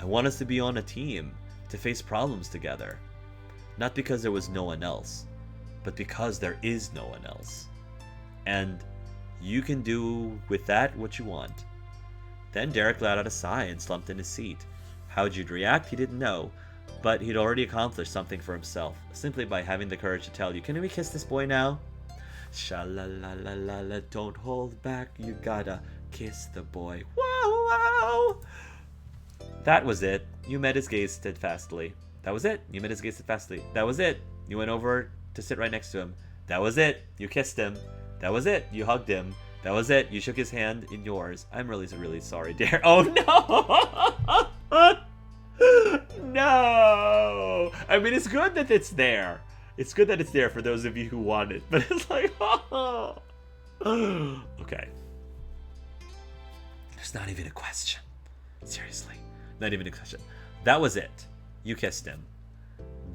I want us to be on a team, to face problems together. Not because there was no one else, but because there is no one else. And you can do with that what you want. Then Derek let out a sigh and slumped in his seat. How Jude react, he didn't know, but he'd already accomplished something for himself, simply by having the courage to tell you, "Can we kiss this boy now?" Sha-la-la-la-la-la, don't hold back, you gotta kiss the boy. Wow, wow! That was it. You met his gaze steadfastly. That was it. You met his gaze steadfastly. That was it. You went over to sit right next to him. That was it. You kissed him. That was it. You hugged him. That was it. You shook his hand in yours. I'm really, really sorry, dear. Oh, no! No! I mean, it's good that it's there. It's good that it's there for those of you who want it. But it's like, oh. Okay. There's not even a question. Seriously. Not even a question. That was it. You kissed him.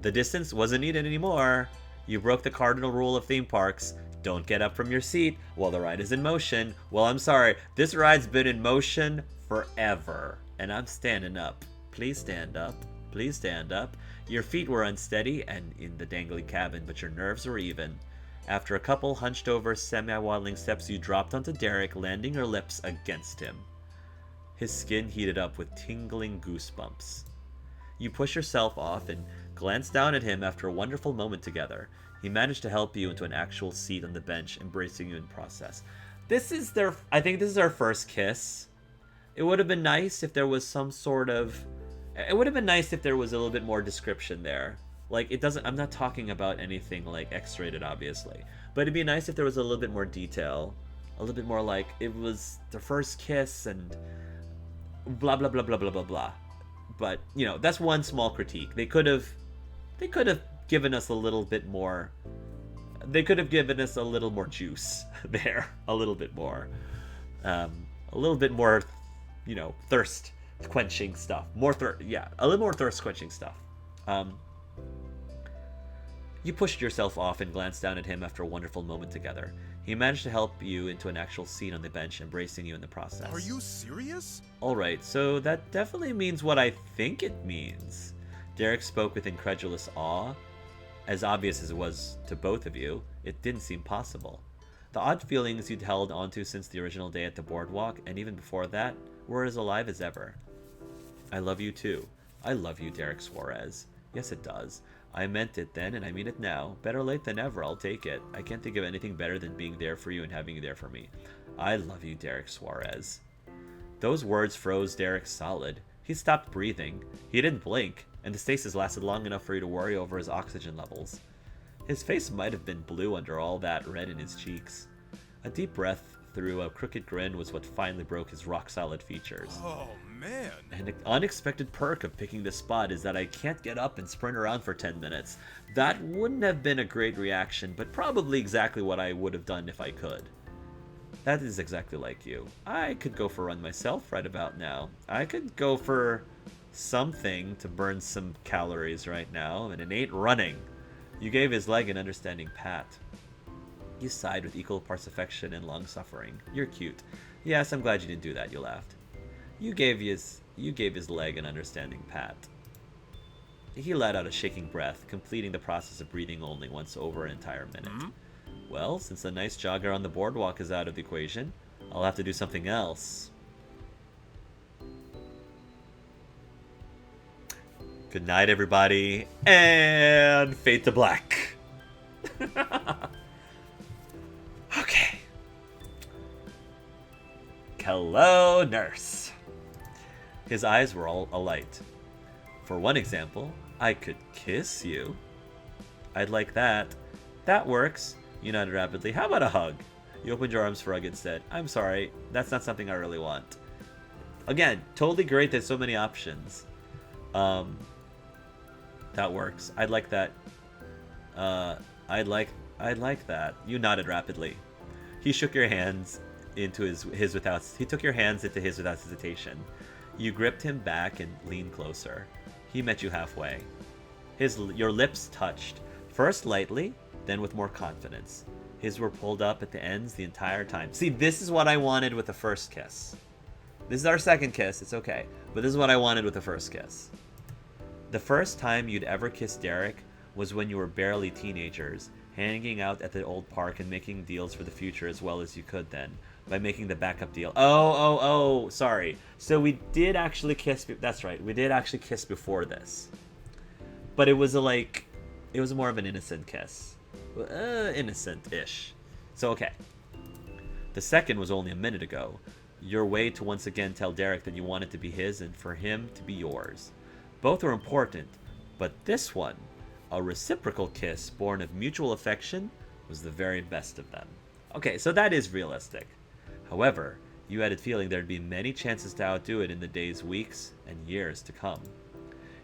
The distance wasn't needed anymore. You broke the cardinal rule of theme parks. Don't get up from your seat while the ride is in motion. Well, I'm sorry. This ride's been in motion forever. And I'm standing up. Please stand up. Please stand up. Your feet were unsteady and in the dangly cabin, but your nerves were even. After a couple hunched over semi-waddling steps, you dropped onto Derek, landing your lips against him. His skin heated up with tingling goosebumps. You push yourself off and glance down at him after a wonderful moment together. He managed to help you into an actual seat on the bench, embracing you in process. I think this is our first kiss. It would have been nice if there was some sort of... It would have been nice if there was a little bit more description there. Like, it doesn't... I'm not talking about anything, like, X-rated, obviously. But it'd be nice if there was a little bit more detail. A little bit more like, it was the first kiss and... blah, blah, blah, blah, blah, blah, blah. But, you know, that's one small critique. They could have given us a little bit more... They could have given us a little more juice there. A little bit more. A little bit more, you know, thirst quenching stuff. A little more thirst quenching stuff. You pushed yourself off and glanced down at him after a wonderful moment together. He managed to help you into an actual seat on the bench, embracing you in the process. Are you serious? Alright, so that definitely means what I think it means. Derek spoke with incredulous awe. As obvious as it was to both of you, it didn't seem possible. The odd feelings you'd held onto since the original day at the boardwalk, and even before that, were as alive as ever. I love you too. I love you, Derek Suarez. Yes, it does. I meant it then, and I mean it now. Better late than never, I'll take it. I can't think of anything better than being there for you and having you there for me. I love you, Derek Suarez. Those words froze Derek solid. He stopped breathing. He didn't blink, and the stasis lasted long enough for you to worry over his oxygen levels. His face might have been blue under all that red in his cheeks. A deep breath through a crooked grin was what finally broke his rock-solid features. Oh, man. An unexpected perk of picking this spot is that I can't get up and sprint around for 10 minutes. That wouldn't have been a great reaction, but probably exactly what I would have done if I could. That is exactly like you. I could go for a run myself right about now. I could go for something to burn some calories right now, and it ain't running. You gave his leg an understanding pat. You sighed with equal parts affection and long suffering. You're cute. Yes, I'm glad you didn't do that, you laughed. You gave his leg an understanding pat. He let out a shaking breath, completing the process of breathing only once over an entire minute. Mm-hmm. Well, since the nice jogger on the boardwalk is out of the equation, I'll have to do something else. Good night, everybody, and fade to black. Okay. Hello, nurse. His eyes were all alight. For one example, I could kiss you. I'd like that. That works. You nodded rapidly. How about a hug? You opened your arms for a hug instead. I'm sorry, that's not something I really want. Again, totally great. There's so many options. That works. I'd like that. I'd like that. You nodded rapidly. He shook your hands into his without. He took your hands into his without hesitation. You gripped him back and leaned closer. He met you halfway. Your lips touched, first lightly, then with more confidence. His were pulled up at the ends the entire time. See, this is what I wanted with the first kiss. This is our second kiss. It's okay. But this is what I wanted with the first kiss. The first time you'd ever kissed Derek was when you were barely teenagers, hanging out at the old park and making deals for the future as well as you could then, by making the backup deal. Sorry. So we did actually kiss, that's right, we did actually kiss before this. But it was it was more of an innocent kiss. Innocent-ish. So okay. The second was only a minute ago. Your way to once again tell Derek that you wanted to be his and for him to be yours. Both were important, but this one, a reciprocal kiss born of mutual affection, was the very best of them. Okay, so that is realistic. However, you had a feeling there'd be many chances to outdo it in the days, weeks, and years to come.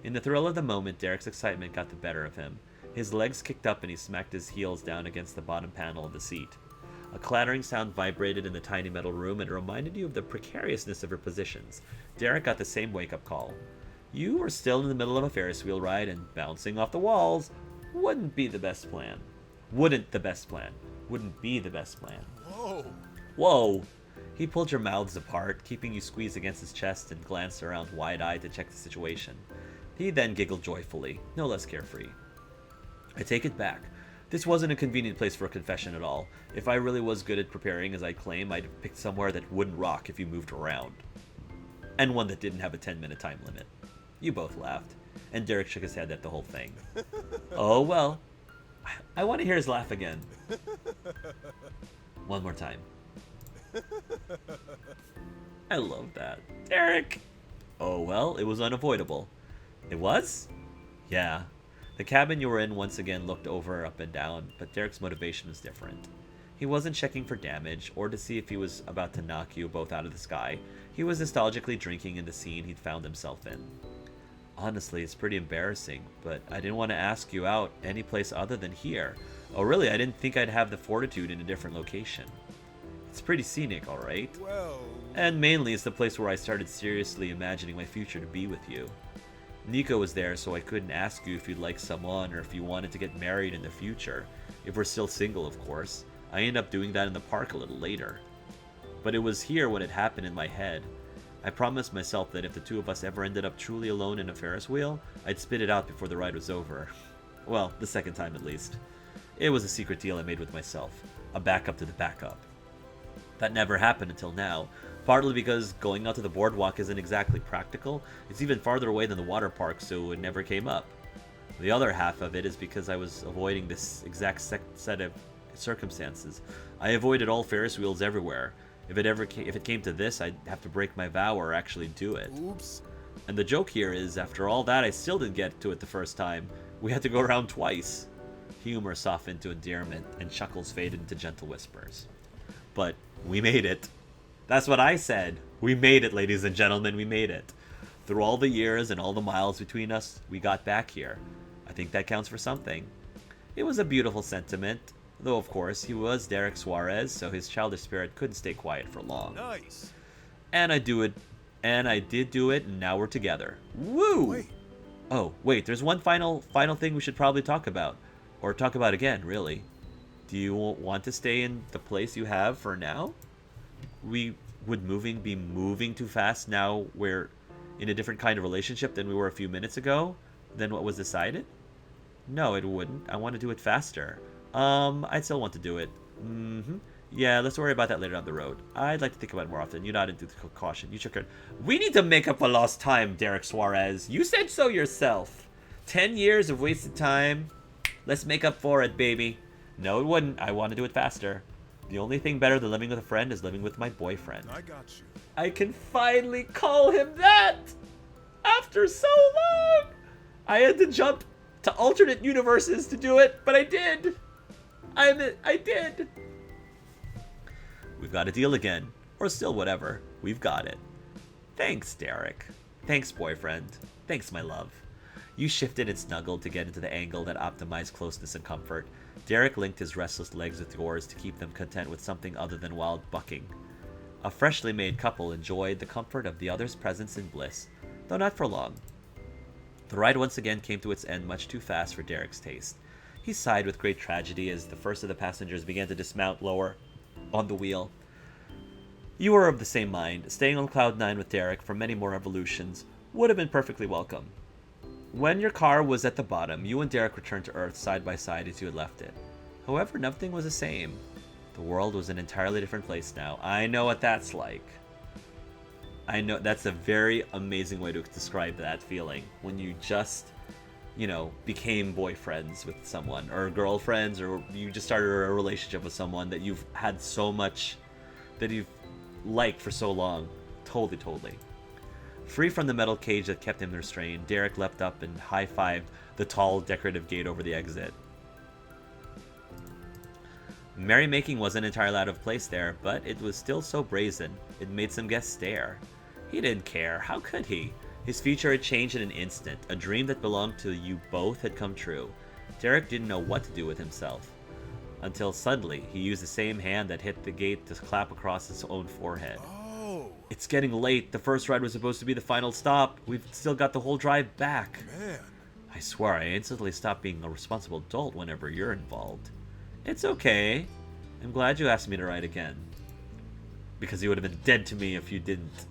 In the thrill of the moment, Derek's excitement got the better of him. His legs kicked up and he smacked his heels down against the bottom panel of the seat. A clattering sound vibrated in the tiny metal room and it reminded you of the precariousness of your positions. Derek got the same wake-up call. You were still in the middle of a Ferris wheel ride and bouncing off the walls wouldn't be the best plan. Wouldn't be the best plan. Whoa! He pulled your mouths apart, keeping you squeezed against his chest and glanced around wide-eyed to check the situation. He then giggled joyfully, no less carefree. I take it back. This wasn't a convenient place for a confession at all. If I really was good at preparing as I claim, I'd have picked somewhere that wouldn't rock if you moved around. And one that didn't have a 10-minute time limit. You both laughed, and Derek shook his head at the whole thing. Oh well. I want to hear his laugh again. One more time. I love that. Derek! Oh well, it was unavoidable. It was? Yeah. The cabin you were in once again looked over up and down, but Derek's motivation was different. He wasn't checking for damage, or to see if he was about to knock you both out of the sky. He was nostalgically drinking in the scene he'd found himself in. Honestly, it's pretty embarrassing, but I didn't want to ask you out any place other than here. Oh really, I didn't think I'd have the fortitude in a different location. It's pretty scenic, alright? Well... And mainly it's the place where I started seriously imagining my future to be with you. Nico was there, so I couldn't ask you if you'd like someone or if you wanted to get married in the future. If we're still single, of course. I ended up doing that in the park a little later. But it was here when it happened in my head. I promised myself that if the two of us ever ended up truly alone in a Ferris wheel, I'd spit it out before the ride was over. Well, the second time at least. It was a secret deal I made with myself. A backup to the backup. That never happened until now. Partly because going out to the boardwalk isn't exactly practical. It's even farther away than the water park, so it never came up. The other half of it is because I was avoiding this exact set of circumstances. I avoided all Ferris wheels everywhere. If it came to this, I'd have to break my vow or actually do it. Oops. And the joke here is, after all that, I still didn't get to it the first time. We had to go around twice. Humor softened to endearment, and chuckles faded into gentle whispers. But we made it. That's what I said. We made it, ladies and gentlemen, we made it. Through all the years and all the miles between us, we got back here. I think that counts for something. It was a beautiful sentiment, though of course he was Derek Suarez, so his childish spirit couldn't stay quiet for long. Nice. And I did do it, and now we're together. Woo! Wait. Oh, wait, there's one final thing we should probably talk about. Or talk about again, really. Do you want to stay in the place you have for now? Would moving be moving too fast now we're in a different kind of relationship than we were a few minutes ago? Than what was decided? No, it wouldn't. I want to do it faster. I'd still want to do it. Yeah, let's worry about that later down the road. I'd like to think about it more often. You nodded with caution. You shook your head. We need to make up for lost time, Derek Suarez. You said so yourself. 10 years of wasted time. Let's make up for it, baby. No, it wouldn't. I want to do it faster. The only thing better than living with a friend is living with my boyfriend. I got you. I can finally call him that! After so long! I had to jump to alternate universes to do it, but I did! I did! We've got a deal again. Or still whatever. We've got it. Thanks, Derek. Thanks, boyfriend. Thanks, my love. You shifted and snuggled to get into the angle that optimized closeness and comfort. Derek linked his restless legs with yours to keep them content with something other than wild bucking. A freshly made couple enjoyed the comfort of the other's presence and bliss, though not for long. The ride once again came to its end much too fast for Derek's taste. He sighed with great tragedy as the first of the passengers began to dismount lower on the wheel. You were of the same mind. Staying on Cloud 9 with Derek for many more evolutions would have been perfectly welcome. When your car was at the bottom, you and Derek returned to Earth side by side as you had left it. However, nothing was the same. The world was an entirely different place now. I know what that's like. I know that's a very amazing way to describe that feeling when you just, became boyfriends with someone or girlfriends, or you just started a relationship with someone that you've had so much, that you've liked for so long. Totally. Free from the metal cage that kept him restrained, Derek leapt up and high-fived the tall, decorative gate over the exit. Merrymaking wasn't entirely out of place there, but it was still so brazen, it made some guests stare. He didn't care. How could he? His future had changed in an instant. A dream that belonged to you both had come true. Derek didn't know what to do with himself. Until suddenly, he used the same hand that hit the gate to clap across his own forehead. Oh, It's getting late. The first ride was supposed to be the final stop. We've still got the whole drive back. man. I swear I instantly stopped being a responsible adult whenever you're involved. It's okay. I'm glad you asked me to ride again. Because you would have been dead to me if you didn't.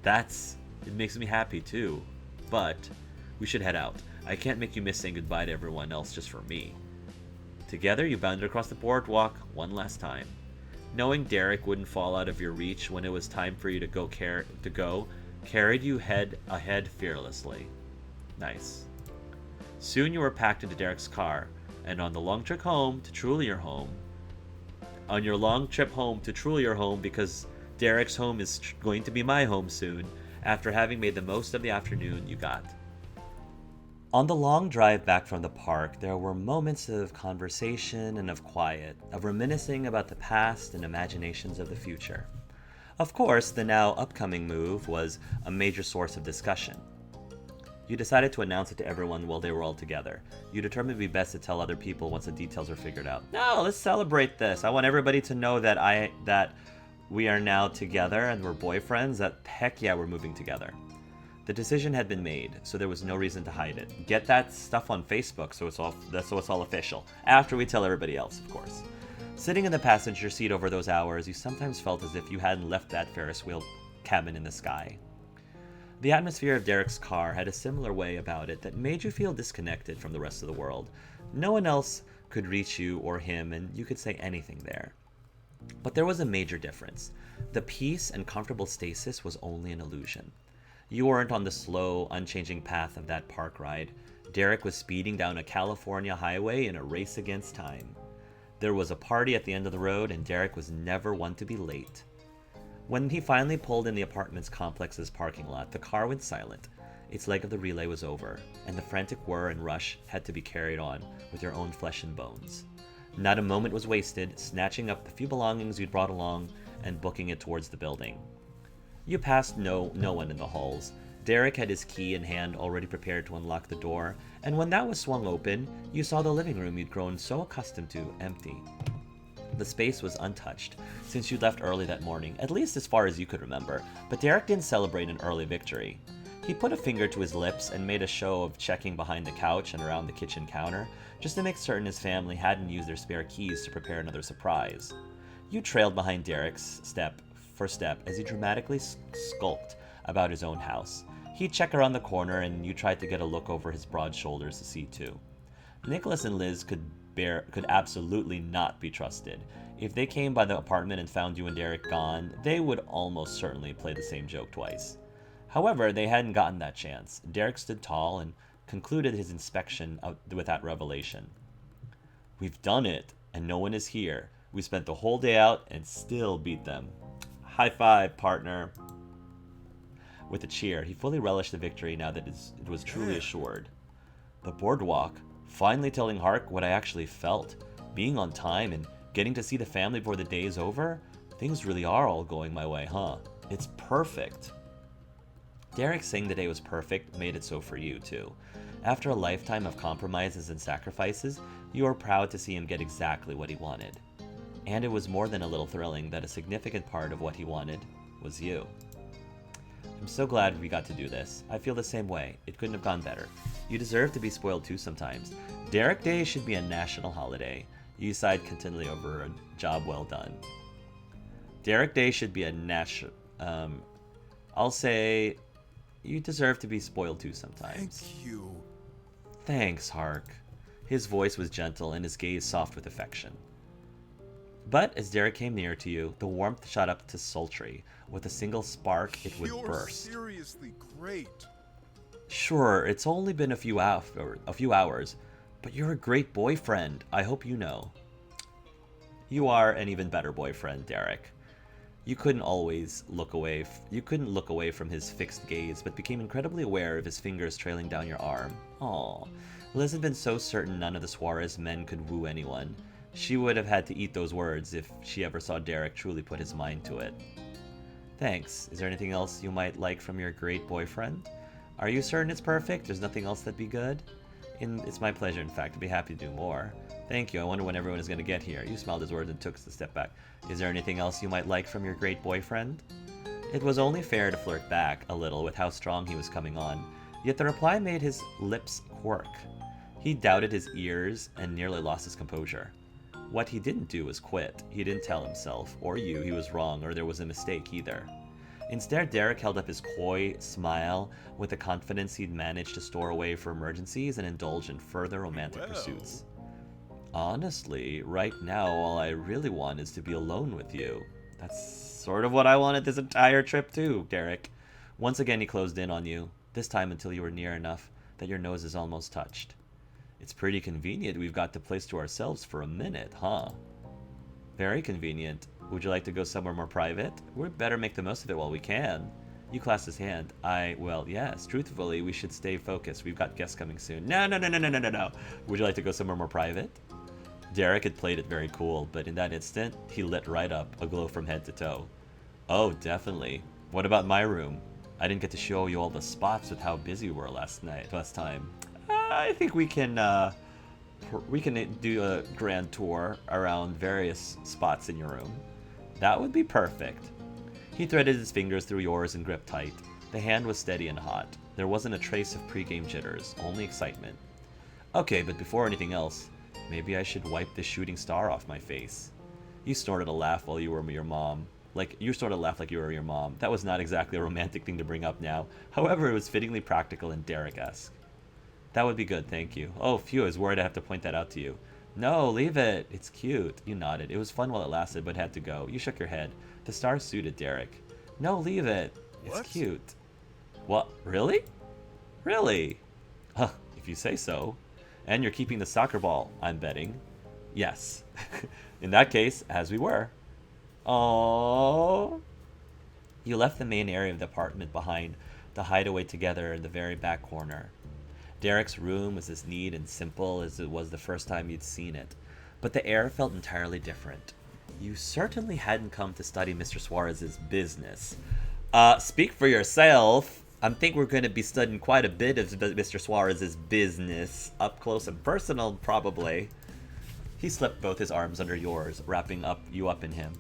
It makes me happy too. But we should head out. I can't make you miss saying goodbye to everyone else just for me. Together you bounded across the boardwalk one last time. Knowing Derek wouldn't fall out of your reach when it was time for you to go, carried you ahead fearlessly. Nice. Soon you were packed into Derek's car, and on the long trip home to truly your home. On your long trip home to truly your home, because Derek's home is going to be my home soon, after having made the most of the afternoon you got. On the long drive back from the park, there were moments of conversation and of quiet, of reminiscing about the past and imaginations of the future. Of course, the now upcoming move was a major source of discussion. You decided to announce it to everyone while they were all together. You determined it would be best to tell other people once the details were figured out. No, let's celebrate this. I want everybody to know that we are now together and we're boyfriends, that heck yeah, we're moving together. The decision had been made, so there was no reason to hide it. Get that stuff on Facebook so it's all official. After we tell everybody else, of course. Sitting in the passenger seat over those hours, you sometimes felt as if you hadn't left that Ferris wheel cabin in the sky. The atmosphere of Derek's car had a similar way about it that made you feel disconnected from the rest of the world. No one else could reach you or him, and you could say anything there. But there was a major difference. The peace and comfortable stasis was only an illusion. You weren't on the slow, unchanging path of that park ride. Derek was speeding down a California highway in a race against time. There was a party at the end of the road, and Derek was never one to be late. When he finally pulled in the apartment's complex's parking lot, the car went silent. Its leg of the relay was over, and the frantic whir and rush had to be carried on with your own flesh and bones. Not a moment was wasted, snatching up the few belongings you'd brought along and booking it towards the building. You passed no one in the halls. Derek had his key in hand, already prepared to unlock the door, and when that was swung open, you saw the living room you'd grown so accustomed to empty. The space was untouched, since you'd left early that morning, at least as far as you could remember, but Derek didn't celebrate an early victory. He put a finger to his lips and made a show of checking behind the couch and around the kitchen counter, just to make certain his family hadn't used their spare keys to prepare another surprise. You trailed behind Derek's step for step as he dramatically skulked about his own house. He'd check around the corner, and you tried to get a look over his broad shoulders to see too. Nicholas and Liz could absolutely not be trusted. If they came by the apartment and found you and Derek gone, they would almost certainly play the same joke twice. However, they hadn't gotten that chance. Derek stood tall and concluded his inspection with that revelation. We've done it, and no one is here. We spent the whole day out and still beat them. High five, partner. With a cheer, he fully relished the victory now that it was truly assured. The boardwalk, finally telling Hark what I actually felt. Being on time and getting to see the family before the day is over, things really are all going my way, huh? It's perfect. Derek saying the day was perfect made it so for you, too. After a lifetime of compromises and sacrifices, you were proud to see him get exactly what he wanted. And it was more than a little thrilling that a significant part of what he wanted was you. I'm so glad we got to do this. I feel the same way. It couldn't have gone better. You deserve to be spoiled too sometimes. Derek Day should be a national holiday. You sighed continually over a job well done. Derek Day should be a national. I'll say you deserve to be spoiled too sometimes. Thank you. Thanks, Hark. His voice was gentle and his gaze soft with affection. But as Derek came near to you, the warmth shot up to sultry. With a single spark, it would You're burst. seriously great. Sure, it's only been a few hours, but you're a great boyfriend. I hope you know. You are an even better boyfriend, Derek. You couldn't look away from his fixed gaze, but became incredibly aware of his fingers trailing down your arm. Aw. Liz had been so certain none of the Suarez men could woo anyone. She would have had to eat those words if she ever saw Derek truly put his mind to it. Thanks. Is there anything else you might like from your great boyfriend? Are you certain it's perfect? There's nothing else that'd be good? It's my pleasure, in fact. I'd be happy to do more. Thank you. I wonder when everyone is going to get here. You smiled his words and took a step back. Is there anything else you might like from your great boyfriend? It was only fair to flirt back a little with how strong he was coming on, yet the reply made his lips quirk. He doubted his ears and nearly lost his composure. What he didn't do was quit. He didn't tell himself, or you, he was wrong, or there was a mistake either. Instead, Derek held up his coy smile with the confidence he'd managed to store away for emergencies and indulge in further romantic pursuits. Honestly, right now, all I really want is to be alone with you. That's sort of what I wanted this entire trip too, Derek. Once again, he closed in on you, this time until you were near enough that your noses almost touched. It's pretty convenient we've got the place to ourselves for a minute, huh? Very convenient. Would you like to go somewhere more private? We'd better make the most of it while we can. You clasped his hand. Well, yes. Truthfully, we should stay focused. We've got guests coming soon. No. Would you like to go somewhere more private? Derek had played it very cool, but in that instant, he lit right up, aglow from head to toe. Oh, definitely. What about my room? I didn't get to show you all the spots with how busy we were last time. I think we can do a grand tour around various spots in your room. That would be perfect. He threaded his fingers through yours and gripped tight. The hand was steady and hot. There wasn't a trace of pre-game jitters, only excitement. Okay, but before anything else, maybe I should wipe this shooting star off my face. You snorted a laugh while you were your mom. You sort of laughed like you were your mom. That was not exactly a romantic thing to bring up now. However, it was fittingly practical and Derek-esque. That would be good, thank you. Oh, phew, I was worried I'd have to point that out to you. No, leave it. It's cute. You nodded. It was fun while it lasted, but had to go. You shook your head. The star suited Derek. No, leave it. It's What? cute. What? Really? Really? Huh, if you say so. And you're keeping the soccer ball, I'm betting. Yes. In that case, as we were. Aww. You left the main area of the apartment behind, the hideaway together in the very back corner. Derek's room was as neat and simple as it was the first time you'd seen it, but the air felt entirely different. You certainly hadn't come to study Mr. Suarez's business. Speak for yourself. I think we're going to be studying quite a bit of Mr. Suarez's business, up close and personal, probably. He slipped both his arms under yours, wrapping you up in him.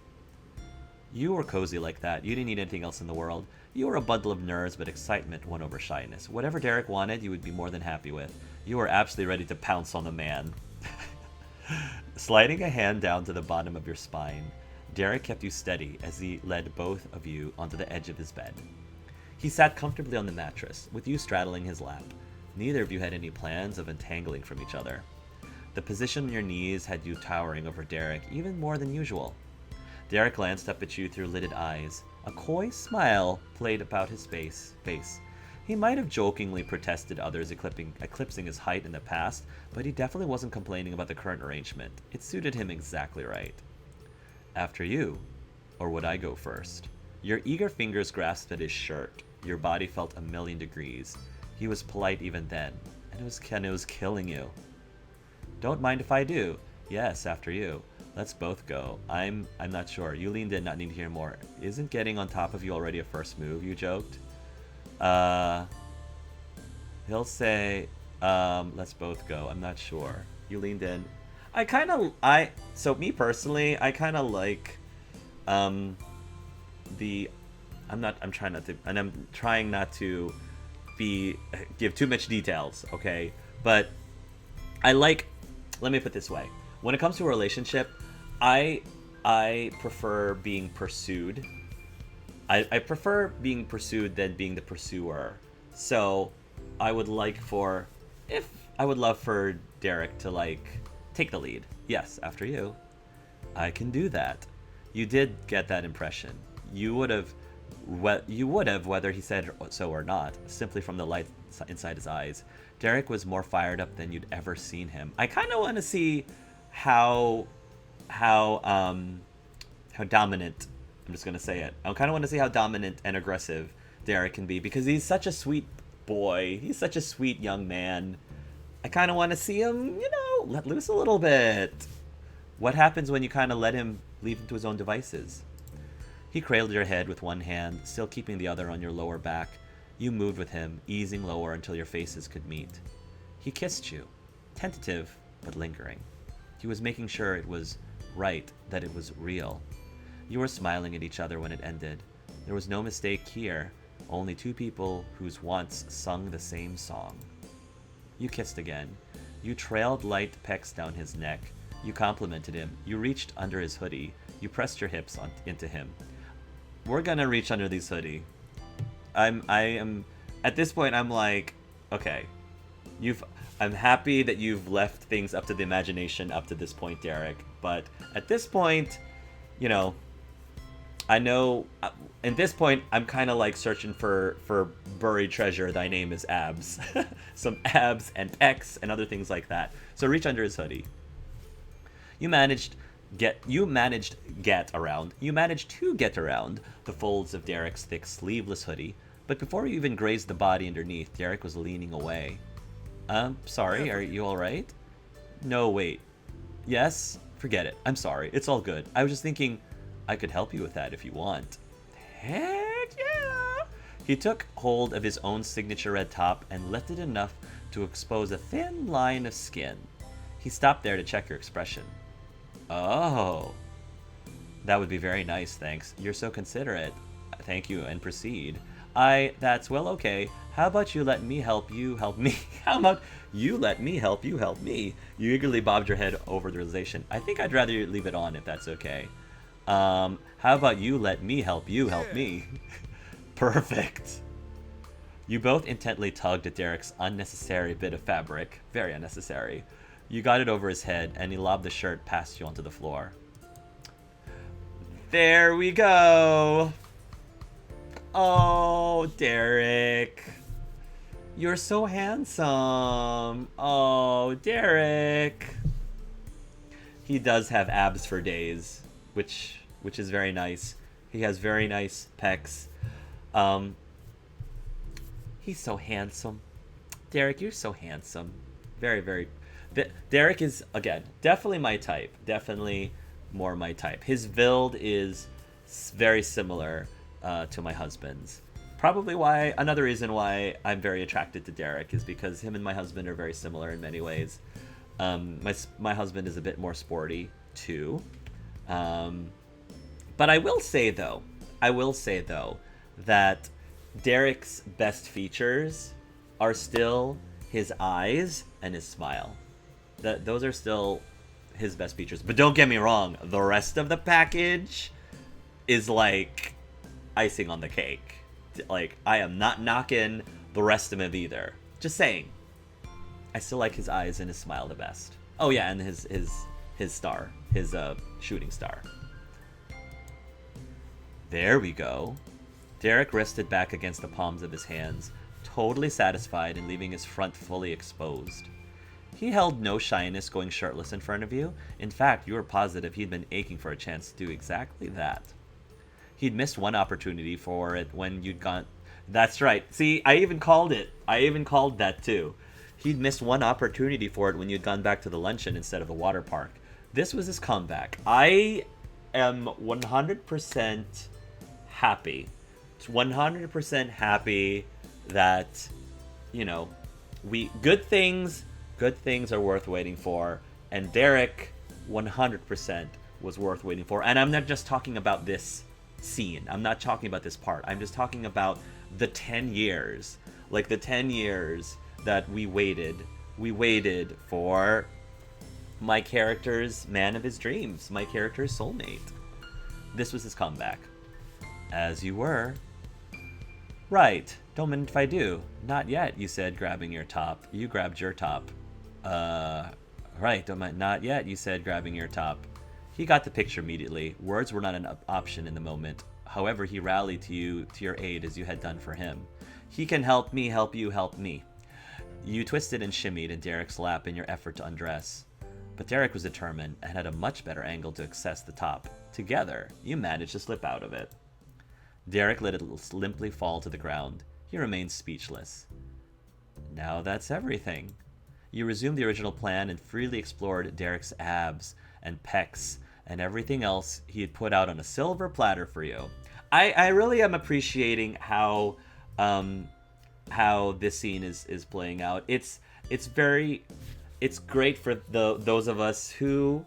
You were cozy like that. You didn't need anything else in the world. You were a bundle of nerves, but excitement won over shyness. Whatever Derek wanted, you would be more than happy with. You were absolutely ready to pounce on the man. Sliding a hand down to the bottom of your spine, Derek kept you steady as he led both of you onto the edge of his bed. He sat comfortably on the mattress, with you straddling his lap. Neither of you had any plans of untangling from each other. The position on your knees had you towering over Derek even more than usual. Derek glanced up at you through lidded eyes. A coy smile played about his face. He might have jokingly protested others eclipsing his height in the past, but he definitely wasn't complaining about the current arrangement. It suited him exactly right. After you, or would I go first? Your eager fingers grasped at his shirt. Your body felt 1,000,000 degrees. He was polite even then, and it was killing you. Don't mind if I do. Yes, after you. Let's both go. I'm not sure. You leaned in, not needing to hear more. Isn't getting on top of you already a first move, you joked? He'll say, let's both go. I'm not sure. You leaned in. So me personally, I kind of like, I'm trying not to give too much details, okay? But let me put it this way. When it comes to a relationship, I I prefer being pursued. I prefer being pursued than being the pursuer. So I would like for if I would love for Derek to like take the lead. Yes, after you. I can do that. You did get that impression. You would have whether he said so or not, simply from the light inside his eyes. Derek was more fired up than you'd ever seen him. I kind of want to see how how um how dominant, I'm just gonna say it. I kind of want to see how dominant and aggressive Derek can be because he's such a sweet boy. He's such a sweet young man. I kind of want to see him, let loose a little bit. What happens when you kind of let him leave into his own devices? He cradled your head with one hand, still keeping the other on your lower back. You moved with him, easing lower until your faces could meet. He kissed you, tentative but lingering. He was making sure it was right, that it was real. You were smiling at each other when it ended. There was no mistake here, only two people whose wants sung the same song. You kissed again. You trailed light pecks down his neck. You complimented him. You reached under his hoodie. You pressed your hips into him. We're gonna reach under these hoodie. I am at this point. I'm like, okay, I'm happy that you've left things up to the imagination up to this point, Derek. But at this point, I know. At this point, I'm kind of like searching for buried treasure. Thy name is abs, some abs and pecs and other things like that. So reach under his hoodie. You managed to get around the folds of Derek's thick sleeveless hoodie, but before you even grazed the body underneath, Derek was leaning away. Sorry, are you alright? No, wait. Yes? Forget it. I'm sorry. It's all good. I was just thinking I could help you with that if you want. Heck yeah! He took hold of his own signature red top and lifted enough to expose a thin line of skin. He stopped there to check your expression. Oh, that would be very nice, thanks. You're so considerate. Thank you, and proceed. That's well, okay. How about you let me help you help me? How about you let me help you help me? You eagerly bobbed your head over the realization. I think I'd rather you leave it on if that's okay. How about you let me help you help me? Perfect. You both intently tugged at Derek's unnecessary bit of fabric. Very unnecessary. You got it over his head, and he lobbed the shirt past you onto the floor. There we go. Oh, Derek. You're so handsome. Oh, Derek. He does have abs for days, which is very nice. He has very nice pecs. He's so handsome. Derek, you're so handsome. Very, very... Derek is, again, definitely my type. Definitely more my type. His build is very similar to my husband's. Probably another reason why I'm very attracted to Derek is because him and my husband are very similar in many ways. My husband is a bit more sporty too. But I will say though that Derek's best features are still his eyes and his smile. Those are still his best features. But don't get me wrong, the rest of the package is like icing on the cake. Like, I am not knocking the rest of him either. Just saying. I still like his eyes and his smile the best. Oh yeah, and his star, his shooting star. There we go. Derek rested back against the palms of his hands, totally satisfied and leaving his front fully exposed. He held no shyness going shirtless in front of you. In fact, you were positive he'd been aching for a chance to do exactly that. He'd missed one opportunity for it when you'd gone... That's right. See, I even called it. I even called that too. He'd missed one opportunity for it when you'd gone back to the luncheon instead of the water park. This was his comeback. I am 100% happy. 100% happy that, good things are worth waiting for. And Derek, 100% was worth waiting for. And I'm not just talking about this scene. I'm not talking about this part. I'm just talking about the 10 years. Like the 10 years that we waited for My character's man of his dreams, my character's soulmate. This was his comeback. As you were. Right, don't mind if I do. Not yet, you said, grabbing your top. You grabbed your top. Right, don't mind. Not yet, you said, grabbing your top. He got the picture immediately. Words were not an option in the moment. However, he rallied to your aid as you had done for him. He can help me, help you, help me. You twisted and shimmied in Derek's lap in your effort to undress. But Derek was determined and had a much better angle to access the top. Together, you managed to slip out of it. Derek let it limply fall to the ground. He remained speechless. Now that's everything. You resumed the original plan and freely explored Derek's abs and pecs and everything else he had put out on a silver platter for you. I really am appreciating how this scene is playing out. It's great for those of us who,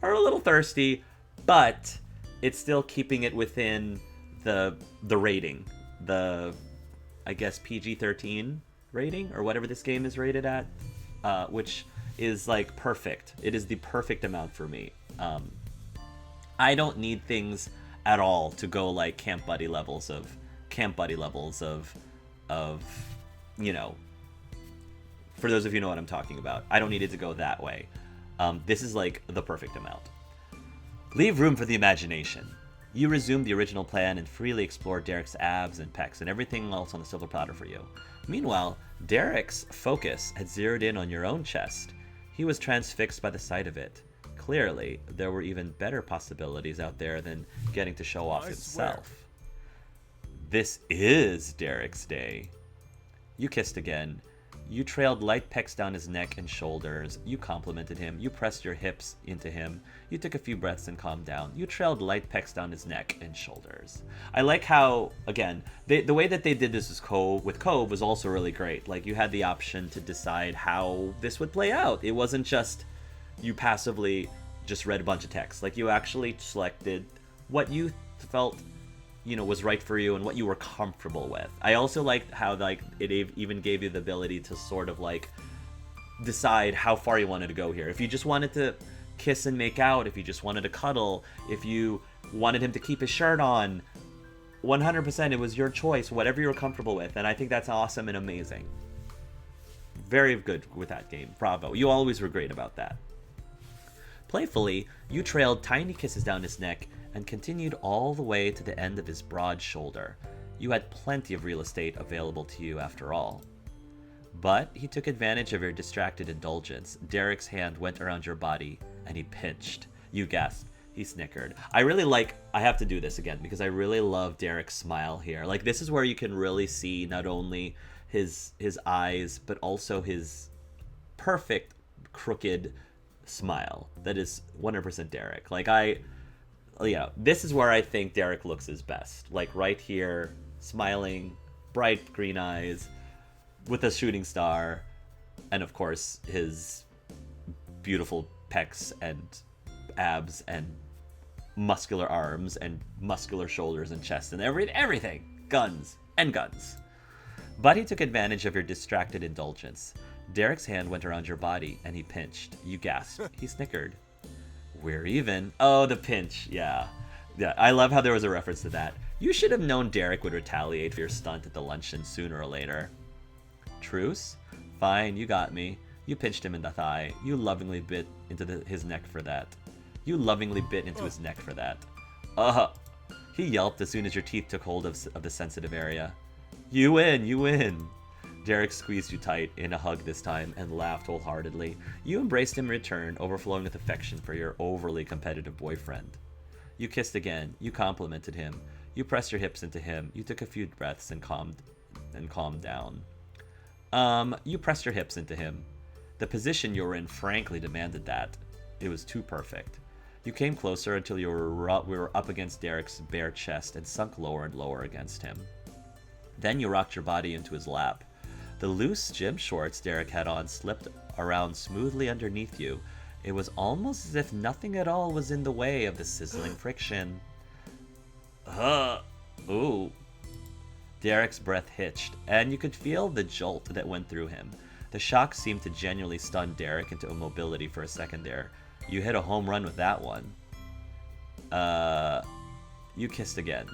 are a little thirsty, but it's still keeping it within the rating, I guess PG-13 rating or whatever this game is rated at, which is like perfect. It is the perfect amount for me. I don't need things at all to go like camp buddy levels of for those of you who know what I'm talking about. I don't need it to go that way. This is like the perfect amount. Leave room for the imagination. You resumed the original plan and freely explored Derek's abs and pecs and everything else on the silver platter for you. Meanwhile, Derek's focus had zeroed in on your own chest. He was transfixed by the sight of it. Clearly, there were even better possibilities out there than getting to show off himself. This is Derek's day. You kissed again. You trailed light pecks down his neck and shoulders. You complimented him. You pressed your hips into him. You took a few breaths and calmed down. You trailed light pecks down his neck and shoulders. I like how, again, the way that they did this with Cove was also really great. Like, you had the option to decide how this would play out. It wasn't just you passively just read a bunch of text. Like, you actually selected what you felt was right for you and what you were comfortable with. I also liked how it even gave you the ability to sort of decide how far you wanted to go here. If you just wanted to kiss and make out, if you just wanted to cuddle, if you wanted him to keep his shirt on, 100% it was your choice, whatever you were comfortable with. And I think that's awesome and amazing. Very good with that game. Bravo. You always were great about that. Playfully, you trailed tiny kisses down his neck and continued all the way to the end of his broad shoulder. You had plenty of real estate available to you after all. But he took advantage of your distracted indulgence. Derek's hand went around your body, and he pinched. You gasped. He snickered. I have to do this again, because I really love Derek's smile here. Like, this is where you can really see not only his eyes, but also his perfect, crooked smile. That is 100% Derek. This is where I think Derek looks his best. Like, right here, smiling, bright green eyes, with a shooting star, and of course, his beautiful pecs and abs and muscular arms and muscular shoulders and chest and everything. Guns and guns. But he took advantage of your distracted indulgence. Derek's hand went around your body, and he pinched. You gasped. He snickered. We're even. Oh, the pinch. Yeah. I love how there was a reference to that. You should have known Derek would retaliate for your stunt at the luncheon sooner or later. Truce? Fine, you got me. You pinched him in the thigh. You lovingly bit into his neck for that. He yelped as soon as your teeth took hold of the sensitive area. You win. Derek squeezed you tight in a hug this time and laughed wholeheartedly. You embraced him in return, overflowing with affection for your overly competitive boyfriend. You kissed again. You complimented him. You pressed your hips into him. You took a few breaths and calmed down. You pressed your hips into him. The position you were in frankly demanded that. It was too perfect. You came closer until we were up against Derek's bare chest and sunk lower and lower against him. Then you rocked your body into his lap. The loose gym shorts Derek had on slipped around smoothly underneath you. It was almost as if nothing at all was in the way of the sizzling friction. Ooh. Derek's breath hitched, and you could feel the jolt that went through him. The shock seemed to genuinely stun Derek into immobility for a second there. You hit a home run with that one. You kissed again.